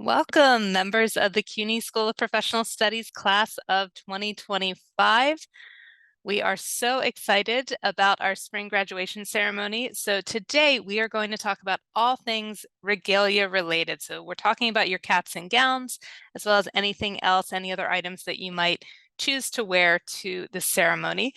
Welcome, members of the CUNY School of Professional Studies class of 2025. We are so excited about our spring graduation ceremony. So today we are going to talk about all things regalia related. So we're talking about your caps and gowns, as well as anything else, any other items that you might choose to wear to the ceremony.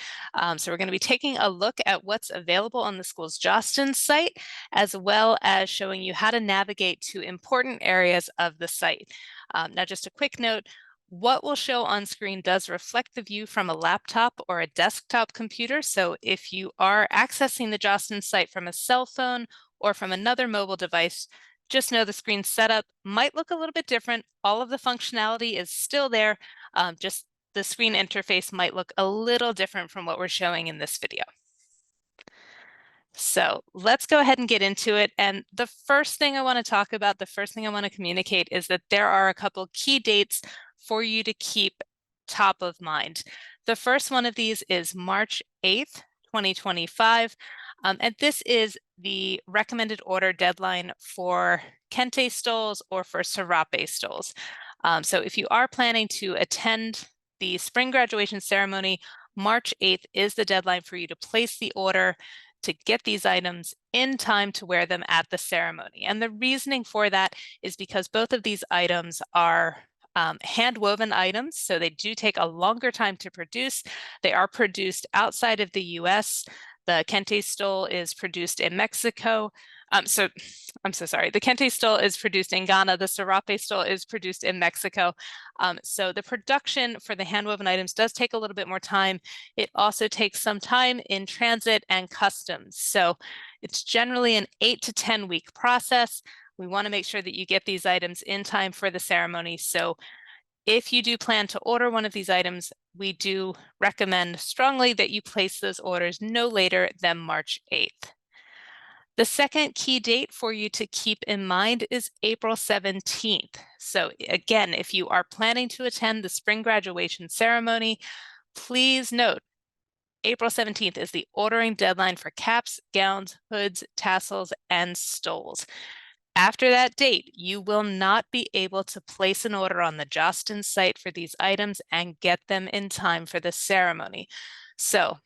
So we're going to be taking a look at what's available on the school's Jostens site, as well as showing you how to navigate to important areas of the site. Now, just a quick note, what will show on screen does reflect the view from a laptop or a desktop computer. So if you are accessing the Jostens site from a cell phone or from another mobile device, just know the screen setup might look a little bit different. All of the functionality is still there, just the screen interface might look a little different from what we're showing in this video. So let's go ahead and get into it. And the first thing I want to talk about, the first thing I want to communicate is that there are a couple key dates for you to keep top of mind. The first one of these is March 8th, 2025. And this is the recommended order deadline for kente stoles or for serape stoles. So if you are planning to attend the spring graduation ceremony, March 8th is the deadline for you to place the order to get these items in time to wear them at the ceremony. And the reasoning for that is because both of these items are hand-woven items, so they do take a longer time to produce. They are produced outside of the US. The kente stole is produced in Mexico. I'm so sorry. The kente stole is produced in Ghana. The serape stole is produced in Mexico. So the production for the hand-woven items does take a little bit more time. It also takes some time in transit and customs. So it's generally an 8 to 10 week process. We want to make sure that you get these items in time for the ceremony. So if you do plan to order one of these items, we do recommend strongly that you place those orders no later than March 8th. The second key date for you to keep in mind is April 17th. So again, if you are planning to attend the spring graduation ceremony, please note April 17th is the ordering deadline for caps, gowns, hoods, tassels, and stoles. After that date, you will not be able to place an order on the Jostens site for these items and get them in time for the ceremony. So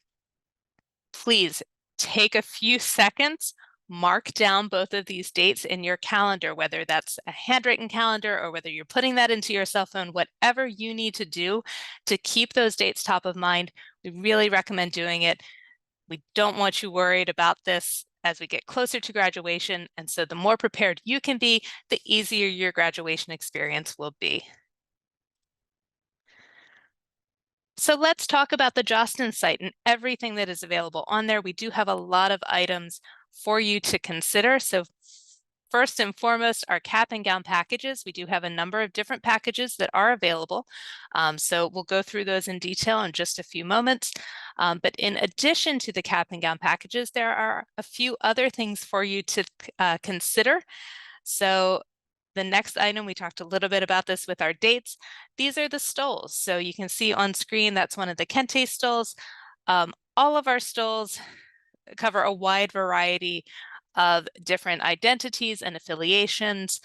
please take a few seconds, mark down both of these dates in your calendar, whether that's a handwritten calendar or whether you're putting that into your cell phone, whatever you need to do to keep those dates top of mind. We really recommend doing it. We don't want you worried about this as we get closer to graduation. And so the more prepared you can be, the easier your graduation experience will be. So let's talk about the Jostens site and everything that is available on there. We do have a lot of items for you to consider. So first and foremost, our cap and gown packages. We do have a number of different packages that are available. So we'll go through those in detail in just a few moments. But in addition to the cap and gown packages, there are a few other things for you to consider. So the next item, we talked a little bit about this with our dates. These are the stoles. So you can see on screen, that's one of the kente stoles. All of our stoles cover a wide variety of different identities and affiliations.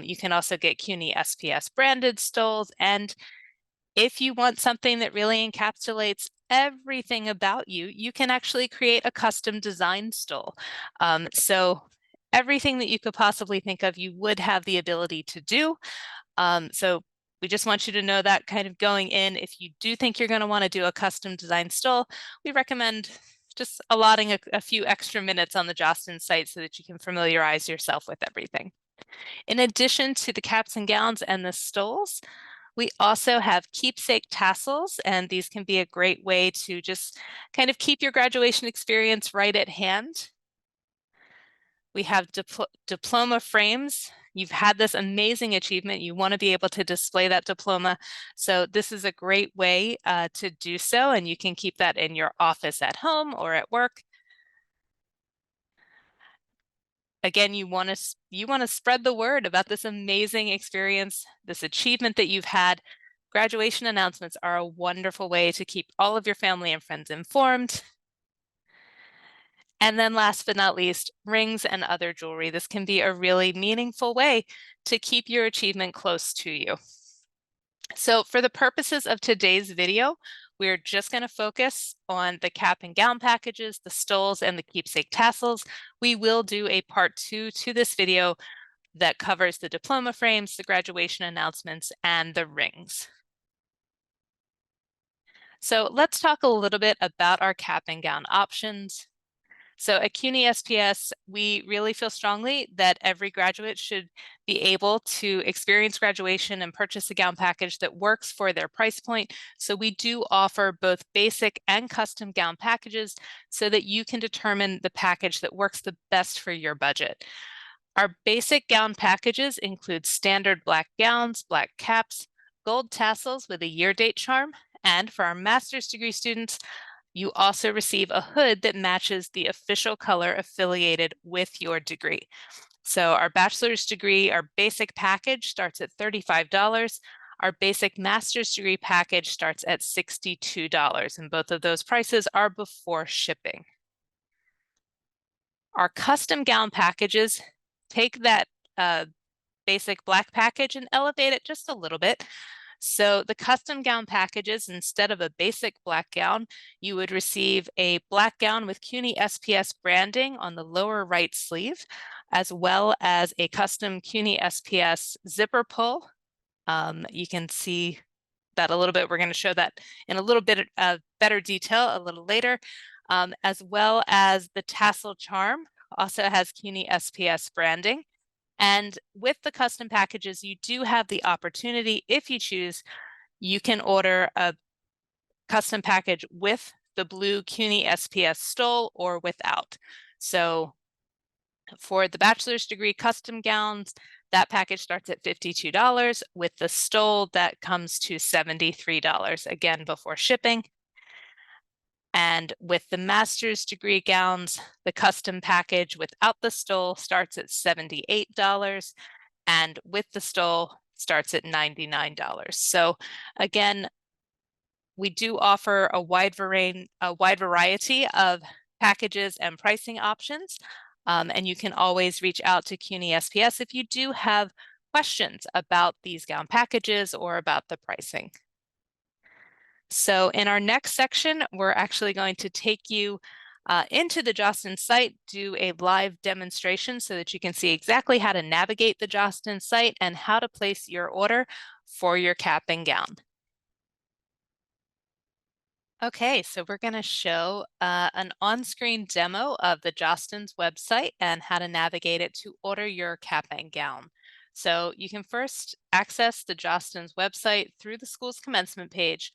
You can also get CUNY SPS branded stoles. And if you want something that really encapsulates everything about you, you can actually create a custom design stole. So everything that you could possibly think of, you would have the ability to do. So we just want you to know that kind of going in. If you do think you're going to want to do a custom design stole, we recommend just allotting a few extra minutes on the Jostens site so that you can familiarize yourself with everything. In addition to the caps and gowns and the stoles, we also have Keepsake tassels, and these can be a great way to just kind of keep your graduation experience right at hand. We have diploma frames. You've had this amazing achievement. You want to be able to display that diploma. So this is a great way to do so, and you can keep that in your office at home or at work. Again, you want to spread the word about this amazing experience, this achievement that you've had. Graduation announcements are a wonderful way to keep all of your family and friends informed. And then last but not least, rings and other jewelry. This can be a really meaningful way to keep your achievement close to you. So for the purposes of today's video, we're just going to focus on the cap and gown packages, the stoles, and the keepsake tassels. We will do a part 2 to this video that covers the diploma frames, the graduation announcements, and the rings. So let's talk a little bit about our cap and gown options. So at CUNY SPS, we really feel strongly that every graduate should be able to experience graduation and purchase a gown package that works for their price point. So we do offer both basic and custom gown packages so that you can determine the package that works the best for your budget. Our basic gown packages include standard black gowns, black caps, gold tassels with a year date charm, and for our master's degree students, you also receive a hood that matches the official color affiliated with your degree. So our bachelor's degree, our basic package starts at $35. Our basic master's degree package starts at $62, and both of those prices are before shipping. Our custom gown packages take that basic black package and elevate it just a little bit. So the custom gown packages, instead of a basic black gown, you would receive a black gown with CUNY SPS branding on the lower right sleeve, as well as a custom CUNY SPS zipper pull. You can see that a little bit. We're going to show that in a little bit of better detail a little later, as well as the tassel charm also has CUNY SPS branding. And with the custom packages, you do have the opportunity, if you choose, you can order a custom package with the blue CUNY SPS stole or without. So for the bachelor's degree custom gowns, that package starts at $52. With the stole, that comes to $73, again, before shipping. And with the master's degree gowns, the custom package without the stole starts at $78. And with the stole starts at $99. So again, we do offer a wide variety of packages and pricing options. And you can always reach out to CUNY SPS if you do have questions about these gown packages or about the pricing. So in our next section, we're actually going to take you into the Jostens site, do a live demonstration so that you can see exactly how to navigate the Jostens site and how to place your order for your cap and gown. Okay, so we're going to show an on-screen demo of the Jostens website and how to navigate it to order your cap and gown. So you can first access the Jostens website through the school's commencement page,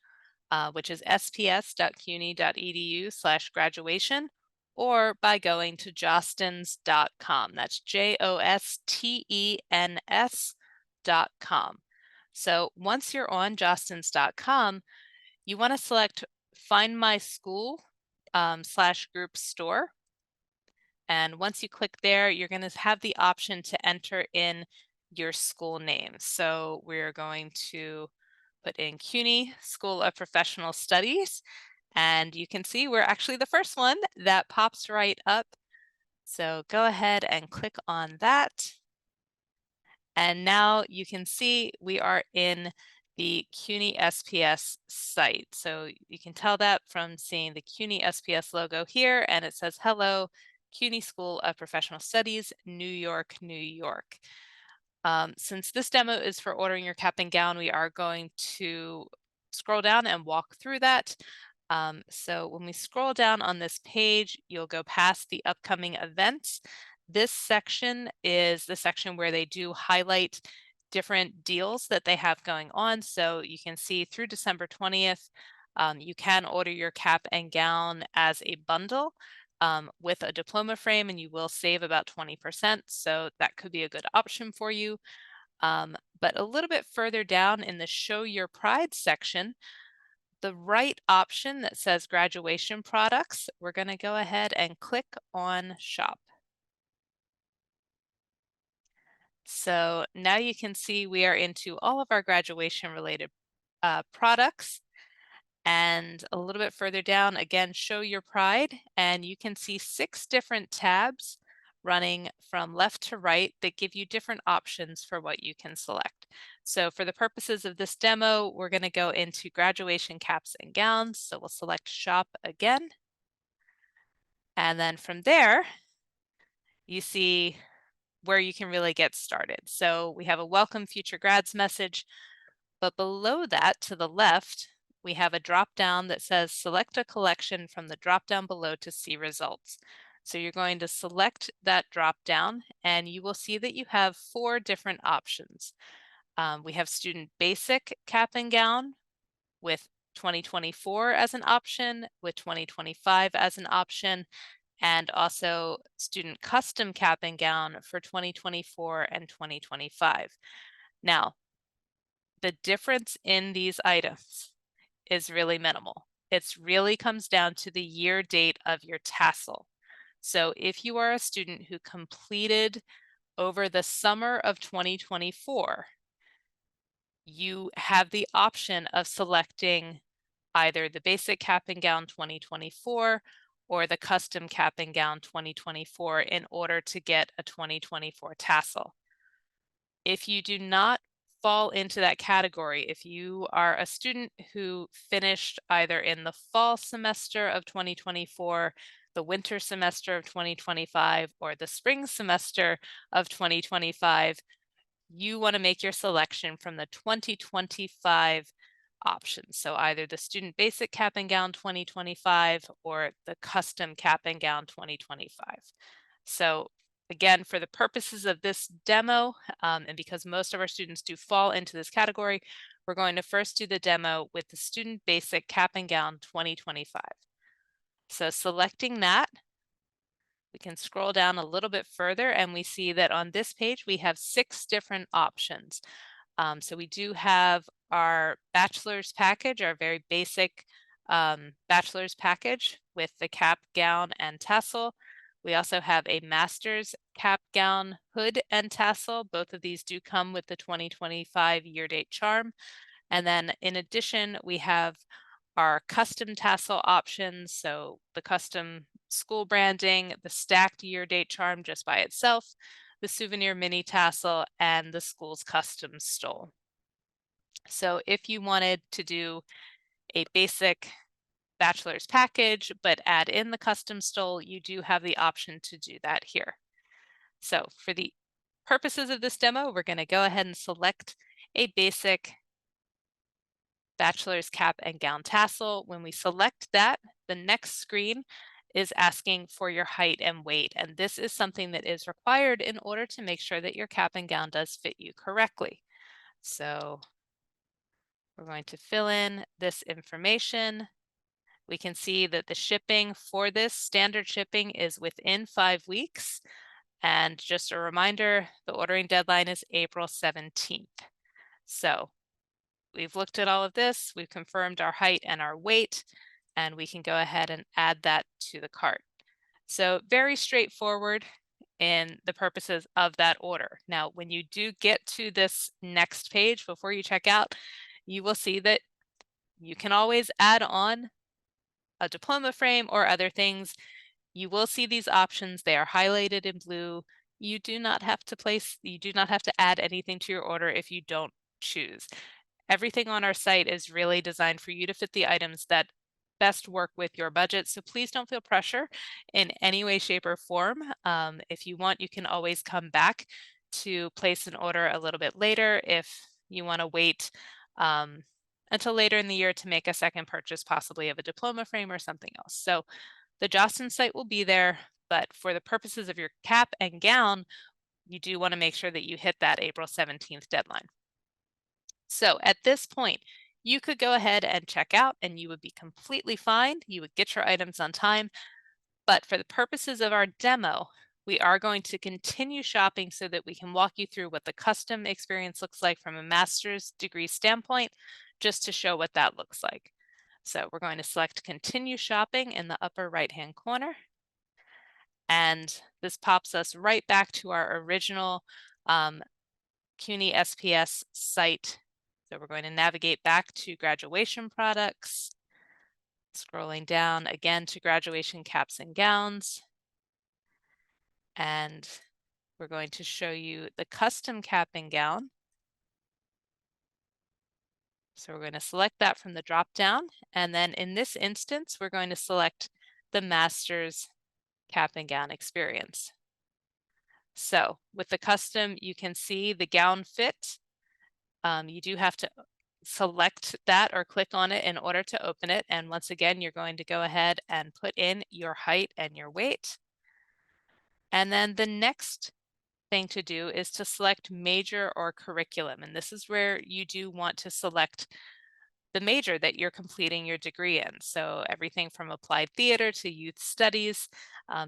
which is sps.cuny.edu/graduation, or by going to jostens.com. That's JOSTENS.com. So once you're on jostens.com, you want to select Find My School /group store. And once you click there, you're going to have the option to enter in your school name. So we're going to put in CUNY School of Professional Studies, and you can see we're actually the first one that pops right up. So go ahead and click on that. And now you can see we are in the CUNY SPS site. So you can tell that from seeing the CUNY SPS logo here, and it says, "Hello, CUNY School of Professional Studies, New York, New York." Since this demo is for ordering your cap and gown, we are going to scroll down and walk through that. So when we scroll down on this page, you'll go past the upcoming events. This section is the section where they do highlight different deals that they have going on. So you can see through December 20th, you can order your cap and gown as a bundle with a diploma frame, and you will save about 20%. So that could be a good option for you. But a little bit further down in the Show Your Pride section, the right option that says graduation products, we're going to go ahead and click on Shop. So now you can see we are into all of our graduation related products. And a little bit further down, again, show your pride, and you can see 6 different tabs running from left to right that give you different options for what you can select. So for the purposes of this demo, we're going to go into graduation caps and gowns. So we'll select shop again. And then from there, you see where you can really get started. So we have a welcome future grads message, but below that to the left, we have a drop down that says select a collection from the drop down below to see results. So you're going to select that drop down and you will see that you have 4 different options. We have student basic cap and gown with 2024 as an option, with 2025 as an option, and also student custom cap and gown for 2024 and 2025. Now, the difference in these items is really minimal. It really comes down to the year date of your tassel. So if you are a student who completed over the summer of 2024, you have the option of selecting either the basic cap and gown 2024 or the custom cap and gown 2024 in order to get a 2024 tassel. If you do not fall into that category, if you are a student who finished either in the fall semester of 2024, the winter semester of 2025, or the spring semester of 2025, you want to make your selection from the 2025 options. So either the student basic cap and gown 2025 or the custom cap and gown 2025. So again, for the purposes of this demo, and because most of our students do fall into this category, we're going to first do the demo with the student basic cap and gown 2025. So selecting that, we can scroll down a little bit further and we see that on this page we have 6 different options. So we do have our bachelor's package, our very basic bachelor's package with the cap, gown, and tassel. We also have a master's cap, gown, hood, and tassel. Both of these do come with the 2025 year date charm. And then in addition, we have our custom tassel options. So the custom school branding, the stacked year date charm just by itself, the souvenir mini tassel, and the school's custom stole. So if you wanted to do a basic bachelor's package, but add in the custom stole, you do have the option to do that here. So for the purposes of this demo, we're going to go ahead and select a basic bachelor's cap and gown tassel. When we select that, the next screen is asking for your height and weight. And this is something that is required in order to make sure that your cap and gown does fit you correctly. So we're going to fill in this information. We can see that the shipping for this standard shipping is within 5 weeks. And just a reminder, the ordering deadline is April 17th. So we've looked at all of this, we've confirmed our height and our weight, and we can go ahead and add that to the cart. So very straightforward in the purposes of that order. Now, when you do get to this next page before you check out, you will see that you can always add on a diploma frame or other things. You will see these options. They are highlighted in blue. You do not have to add anything to your order if you don't choose. Everything on our site is really designed for you to fit the items that best work with your budget. So please don't feel pressure in any way, shape, or form. If you want, you can always come back to place an order a little bit later if you want to wait until later in the year to make a second purchase, possibly of a diploma frame or something else. So the Jostens site will be there, but for the purposes of your cap and gown, you do want to make sure that you hit that April 17th deadline. So at this point, you could go ahead and check out and you would be completely fine. You would get your items on time. But for the purposes of our demo, we are going to continue shopping so that we can walk you through what the custom experience looks like from a master's degree standpoint, just to show what that looks like. So we're going to select continue shopping in the upper right-hand corner. And this pops us right back to our original CUNY SPS site. So we're going to navigate back to graduation products. Scrolling down again to graduation caps and gowns. And we're going to show you the custom cap and gown. So we're going to select that from the drop down. And then in this instance, we're going to select the master's cap and gown experience. So with the custom, you can see the gown fit. You do have to select that or click on it in order to open it. And once again, you're going to go ahead and put in your height and your weight. And then the next thing to do is to select major or curriculum. And this is where you do want to select the major that you're completing your degree in. So everything from applied theater to youth studies,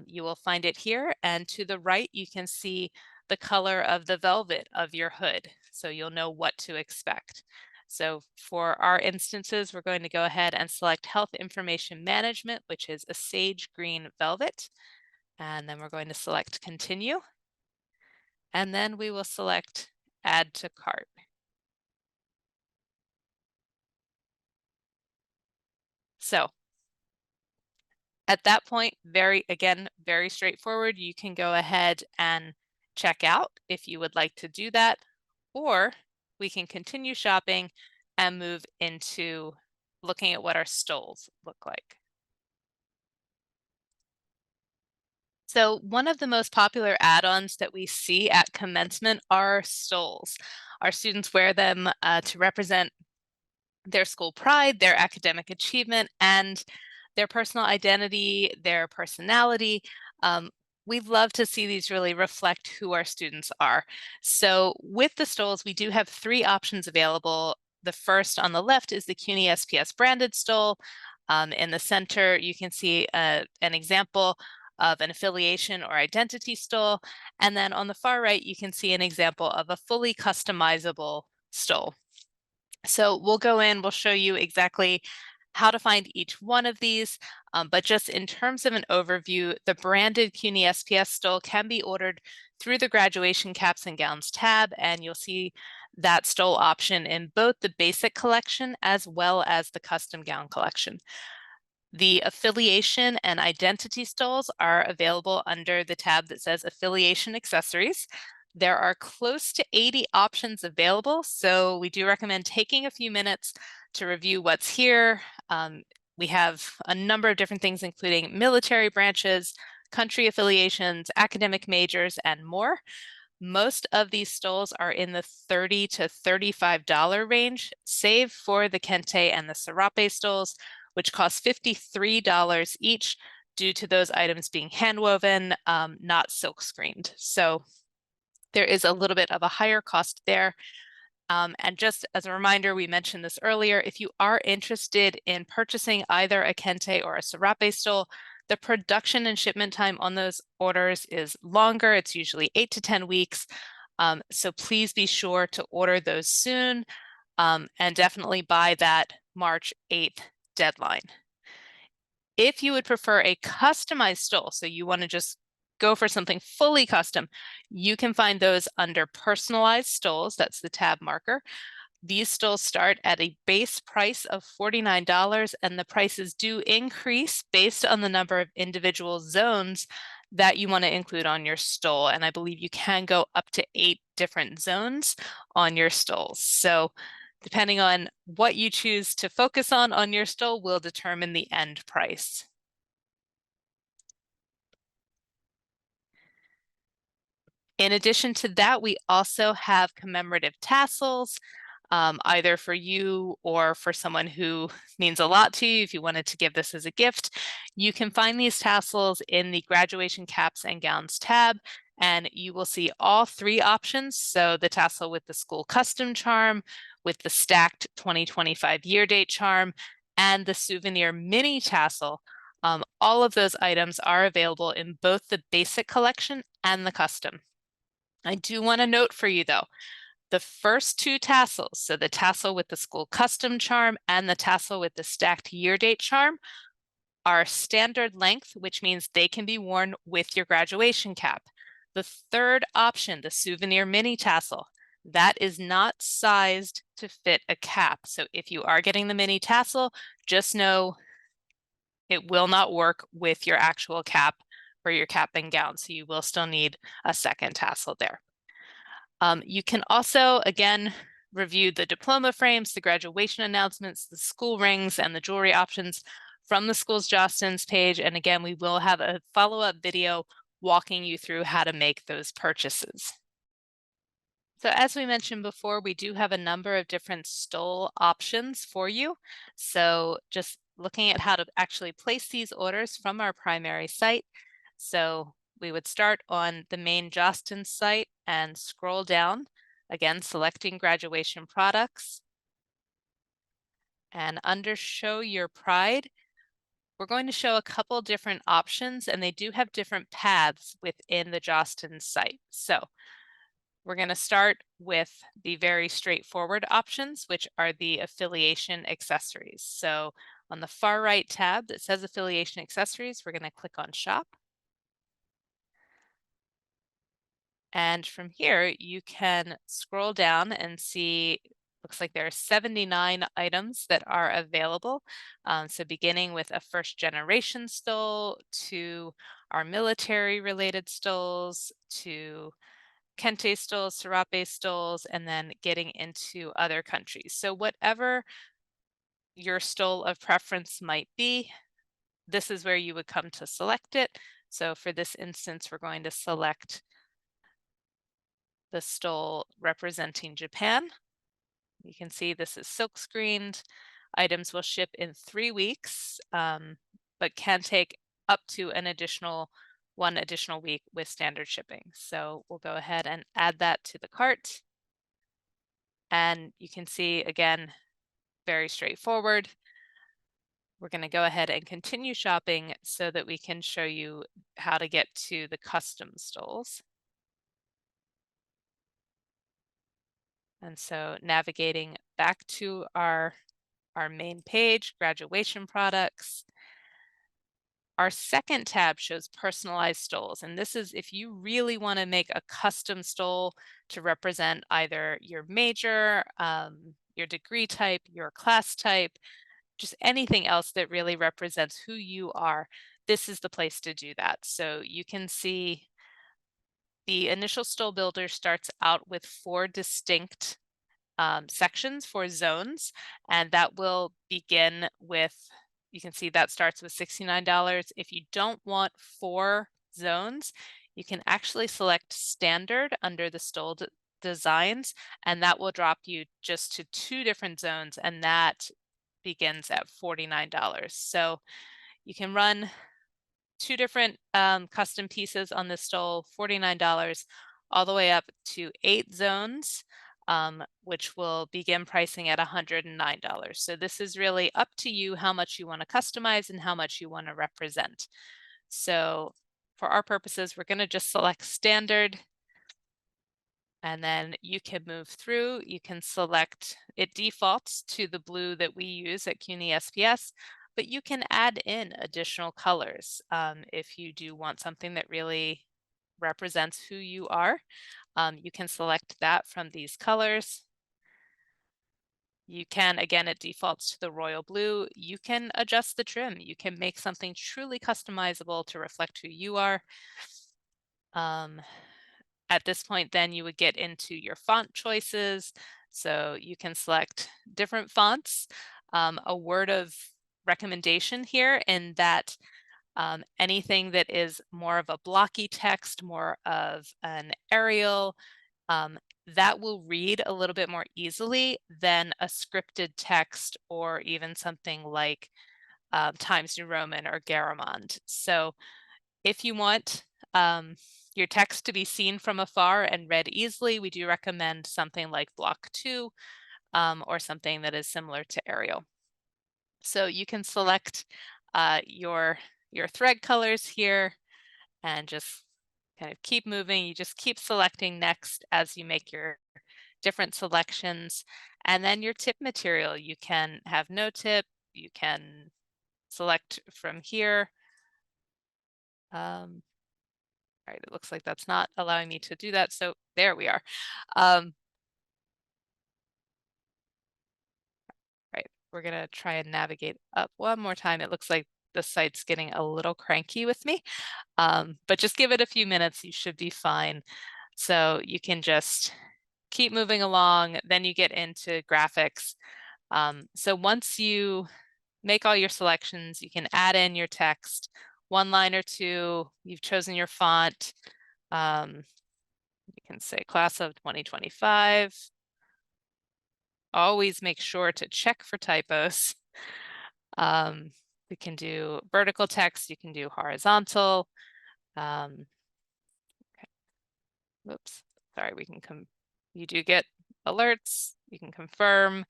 you will find it here. And to the right, you can see the color of the velvet of your hood. So you'll know what to expect. So for our instances, we're going to go ahead and select Health Information Management, which is a sage green velvet. And then we're going to select Continue. And then we will select Add to Cart. So at that point, very straightforward. You can go ahead and check out if you would like to do that, or we can continue shopping and move into looking at what our stoles look like. So one of the most popular add-ons that we see at commencement are stoles. Our students wear them to represent their school pride, their academic achievement, and their personal identity, their personality. We love to see these really reflect who our students are. So with the stoles, we do have 3 options available. The first on the left is the CUNY SPS branded stole. In the center, you can see an example of an affiliation or identity stole. And then on the far right, you can see an example of a fully customizable stole. So we'll go in, we'll show you exactly how to find each one of these, but just in terms of an overview, the branded CUNY SPS stole can be ordered through the graduation caps and gowns tab, and you'll see that stole option in both the basic collection as well as the custom gown collection. The affiliation and identity stoles are available under the tab that says affiliation accessories. There are close to 80 options available, so we do recommend taking a few minutes to review what's here. We have a number of different things, including military branches, country affiliations, academic majors, and more. Most of these stoles are in the $30 to $35 range, save for the Kente and the Serape stoles, which cost $53 each due to those items being handwoven, not silk screened. So there is a little bit of a higher cost there. And just as a reminder, we mentioned this earlier, if you are interested in purchasing either a Kente or a Serape stole, the production and shipment time on those orders is longer. It's usually 8 to 10 weeks. So please be sure to order those soon, and definitely by that March 8th deadline. If you would prefer a customized stole, so you want to just go for something fully custom, you can find those under personalized stoles. That's the tab marker. These stoles start at a base price of $49, and the prices do increase based on the number of individual zones that you want to include on your stole. And I believe you can go up to 8 different zones on your stoles. So depending on what you choose to focus on your stole will determine the end price. In addition to that, we also have commemorative tassels, either for you or for someone who means a lot to you. If you wanted to give this as a gift, you can find these tassels in the graduation caps and gowns tab, and you will see all 3 options. So the tassel with the school custom charm, with the stacked 2025 year date charm, and the souvenir mini tassel. All of those items are available in both the basic collection and the custom. I do want to note for you though, the first 2 tassels, so the tassel with the school custom charm and the tassel with the stacked year date charm, are standard length, which means they can be worn with your graduation cap. The third option, the souvenir mini tassel, that is not sized to fit a cap. So if you are getting the mini tassel, just know it will not work with your actual cap for your cap and gown, so you will still need a second tassel there. You can also, again, review the diploma frames, the graduation announcements, the school rings, and the jewelry options from the school's Jostens page. And again, we will have a follow-up video walking you through how to make those purchases. So as we mentioned before, we do have a number of different stole options for you. So just looking at how to actually place these orders from our primary site. So we would start on the main Jostens site and scroll down, again, selecting graduation products. And under Show Your Pride, we're going to show a couple different options, and they do have different paths within the Jostens site. So we're going to start with the very straightforward options, which are the affiliation accessories. So on the far right tab that says affiliation accessories, we're going to click on shop. And from here, you can scroll down and see, looks like there are 79 items that are available. So beginning with a first generation stole to our military related stoles to Kente stoles, Serape stoles, and then getting into other countries. So whatever your stole of preference might be, this is where you would come to select it. So for this instance, we're going to select the stole representing Japan. You can see this is silk screened. Items will ship in 3 weeks, but can take up to one additional week with standard shipping. So we'll go ahead and add that to the cart. And you can see, again, very straightforward. We're going to go ahead and continue shopping so that we can show you how to get to the custom stoles. And so navigating back to our main page, graduation products. Our second tab shows personalized stoles, and this is if you really want to make a custom stole to represent either your major, your degree type, your class type, just anything else that really represents who you are. This is the place to do that. So you can see the initial stole builder starts out with 4 distinct sections for zones, and that will begin with, you can see that starts with $69. If you don't want 4 zones, you can actually select standard under the stole designs, and that will drop you just to 2 different zones, and that begins at $49. So you can run 2 different custom pieces on this stole, $49, all the way up to 8 zones, which will begin pricing at $109. So this is really up to you how much you want to customize and how much you want to represent. So for our purposes, we're going to just select standard, and then you can move through. You can select, it defaults to the blue that we use at CUNY SPS, but you can add in additional colors if you do want something that really represents who you are. You can select that from these colors. You can, again, it defaults to the royal blue. You can adjust the trim. You can make something truly customizable to reflect who you are. At this point, then you would get into your font choices. So you can select different fonts. A word of recommendation here in that anything that is more of a blocky text, more of an Arial, that will read a little bit more easily than a scripted text or even something like Times New Roman or Garamond. So if you want your text to be seen from afar and read easily, we do recommend something like Block 2 or something that is similar to Arial. So you can select your thread colors here and just kind of keep moving. You just keep selecting next as you make your different selections. And then your tip material, you can have no tip, you can select from here. All right, it looks like that's not allowing me to do that. So there we are. Right, we're gonna try and navigate up one more time. It looks like the site's getting a little cranky with me, but just give it a few minutes, you should be fine. So you can just keep moving along, then you get into graphics. So once you make all your selections, you can add in your text, one line or two, you've chosen your font. You can say class of 2025. Always make sure to check for typos. We can do vertical text, you can do horizontal. Okay. Whoops, sorry, we can you do get alerts, you can confirm.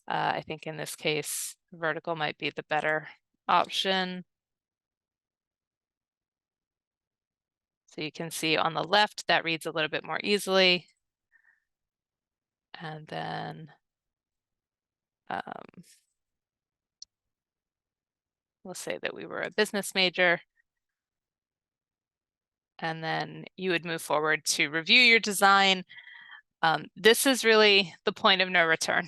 I think in this case, vertical might be the better option. So you can see on the left, that reads a little bit more easily. And then we'll say that we were a business major. And then you would move forward to review your design. This is really the point of no return.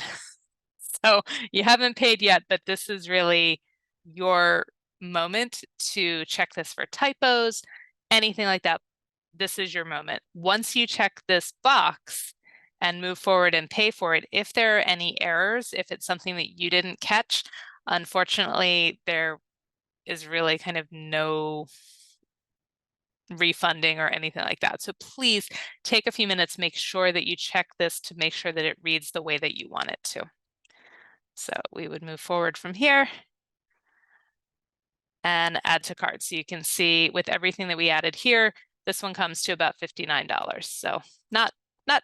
So you haven't paid yet, but this is really your moment to check this for typos, anything like that. This is your moment. Once you check this box and move forward and pay for it, if there are any errors, if it's something that you didn't catch, unfortunately, there is really kind of no refunding or anything like that. So please take a few minutes, make sure that you check this to make sure that it reads the way that you want it to. So we would move forward from here and add to cart. So you can see with everything that we added here, this one comes to about $59. So not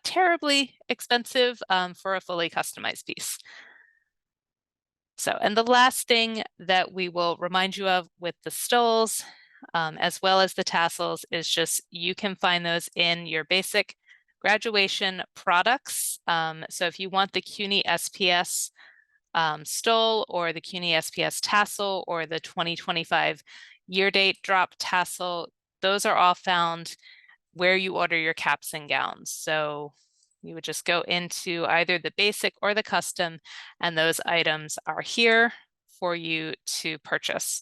terribly expensive for a fully customized piece. So, and the last thing that we will remind you of with the stoles, as well as the tassels, is just you can find those in your basic graduation products. So if you want the CUNY SPS stole or the CUNY SPS tassel or the 2025 year date drop tassel, those are all found where you order your caps and gowns. So you would just go into either the basic or the custom, and those items are here for you to purchase.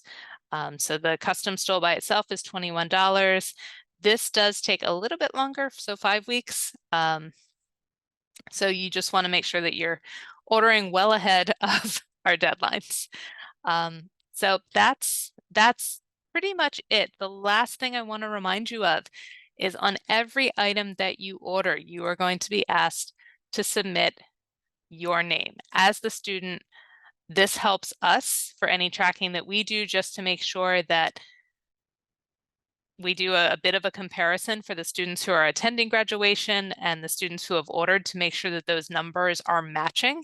So the custom stole by itself is $21. This does take a little bit longer, so 5 weeks. So you just want to make sure that you're ordering well ahead of our deadlines. So that's pretty much it. The last thing I want to remind you of is on every item that you order, you are going to be asked to submit your name. As the student, this helps us for any tracking that we do, just to make sure that we do a bit of a comparison for the students who are attending graduation and the students who have ordered, to make sure that those numbers are matching.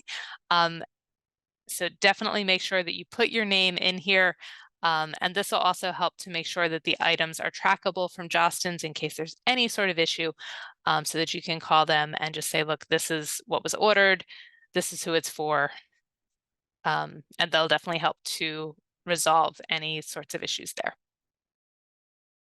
So definitely make sure that you put your name in here. And this will also help to make sure that the items are trackable from Jostens in case there's any sort of issue, so that you can call them and just say, look, this is what was ordered, this is who it's for. And they'll definitely help to resolve any sorts of issues there.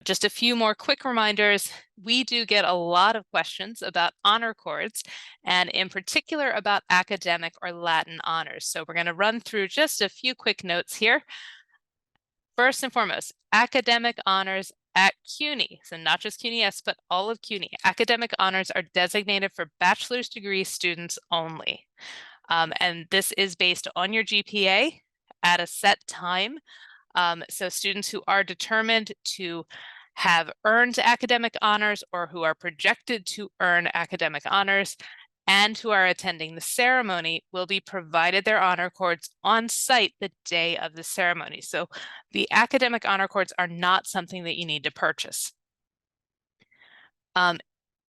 Just a few more quick reminders. We do get a lot of questions about honor cords, and in particular about academic or Latin honors. So we're going to run through just a few quick notes here. First and foremost, academic honors at CUNY, so not just CUNY-S, but all of CUNY. Academic honors are designated for bachelor's degree students only. And this is based on your GPA at a set time. So students who are determined to have earned academic honors or who are projected to earn academic honors and who are attending the ceremony will be provided their honor cords on site the day of the ceremony. So the academic honor cords are not something that you need to purchase.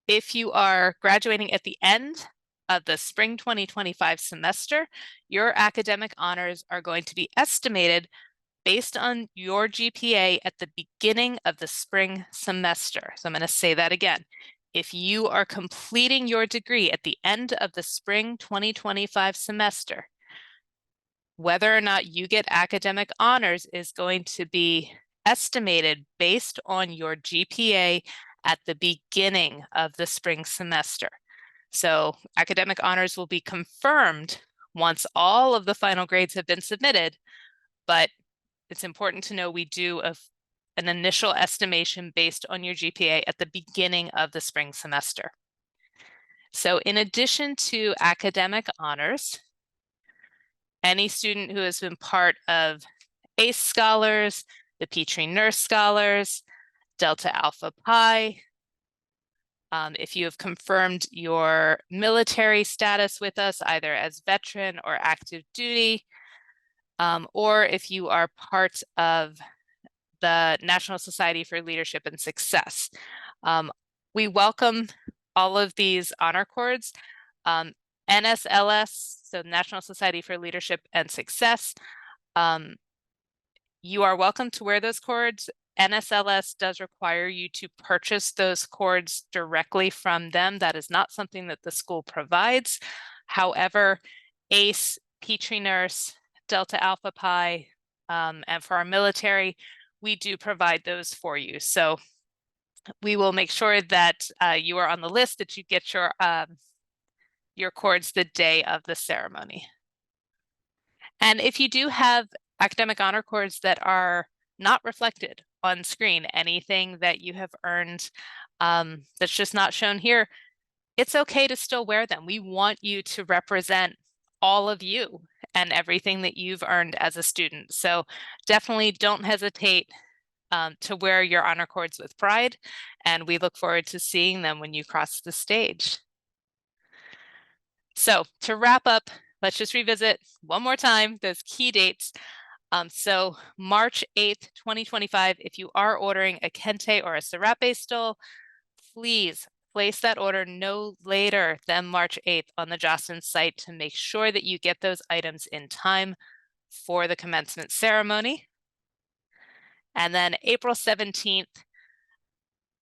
If you are graduating at the end of the spring 2025 semester, your academic honors are going to be estimated based on your GPA at the beginning of the spring semester. So I'm going to say that again. If you are completing your degree at the end of the spring 2025 semester, whether or not you get academic honors is going to be estimated based on your GPA at the beginning of the spring semester. So academic honors will be confirmed once all of the final grades have been submitted, but it's important to know we do an initial estimation based on your GPA at the beginning of the spring semester. So in addition to academic honors, any student who has been part of ACE Scholars, the Petrie Nurse Scholars, Delta Alpha Pi, if you have confirmed your military status with us, either as veteran or active duty, or if you are part of the National Society for Leadership and Success. We welcome all of these honor cords. NSLS, so National Society for Leadership and Success, you are welcome to wear those cords. NSLS does require you to purchase those cords directly from them. That is not something that the school provides. However, ACE, Petrie Nurse, Delta Alpha Pi, and for our military, we do provide those for you. So we will make sure that you are on the list, that you get your cords the day of the ceremony. And if you do have academic honor cords that are not reflected on screen, anything that you have earned that's just not shown here, it's okay to still wear them. We want you to represent all of you and everything that you've earned as a student. So definitely don't hesitate to wear your honor cords with pride, and we look forward to seeing them when you cross the stage. So to wrap up, let's just revisit one more time those key dates. So March 8th, 2025, if you are ordering a kente or a serape stole, please place that order no later than March 8th on the Jostens site to make sure that you get those items in time for the commencement ceremony. And then April 17th,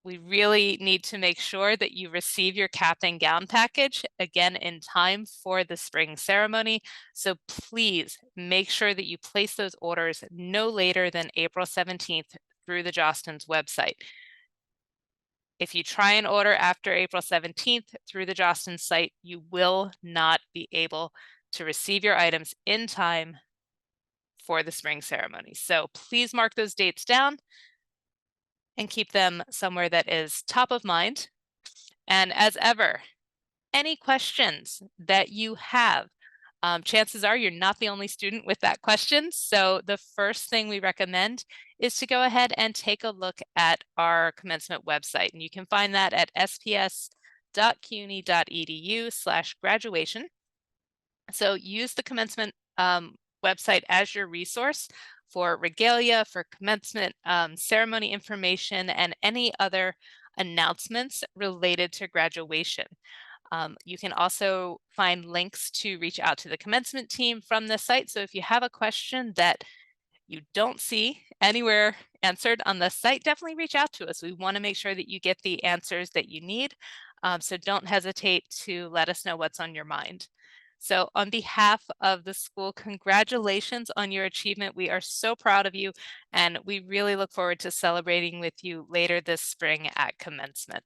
we really need to make sure that you receive your cap and gown package again in time for the spring ceremony. So please make sure that you place those orders no later than April 17th through the Jostens website. If you try and order after April 17th through the Jostens site, you will not be able to receive your items in time for the spring ceremony. So please mark those dates down and keep them somewhere that is top of mind. And as ever, any questions that you have, chances are you're not the only student with that question. So the first thing we recommend is to go ahead and take a look at our commencement website. And you can find that at sps.cuny.edu/graduation. So use the commencement website as your resource for regalia, for commencement ceremony information, and any other announcements related to graduation. You can also find links to reach out to the commencement team from the site. So if you have a question that you don't see anywhere answered on the site, definitely reach out to us. We want to make sure that you get the answers that you need. So don't hesitate to let us know what's on your mind. So on behalf of the school, congratulations on your achievement. We are so proud of you, and we really look forward to celebrating with you later this spring at commencement.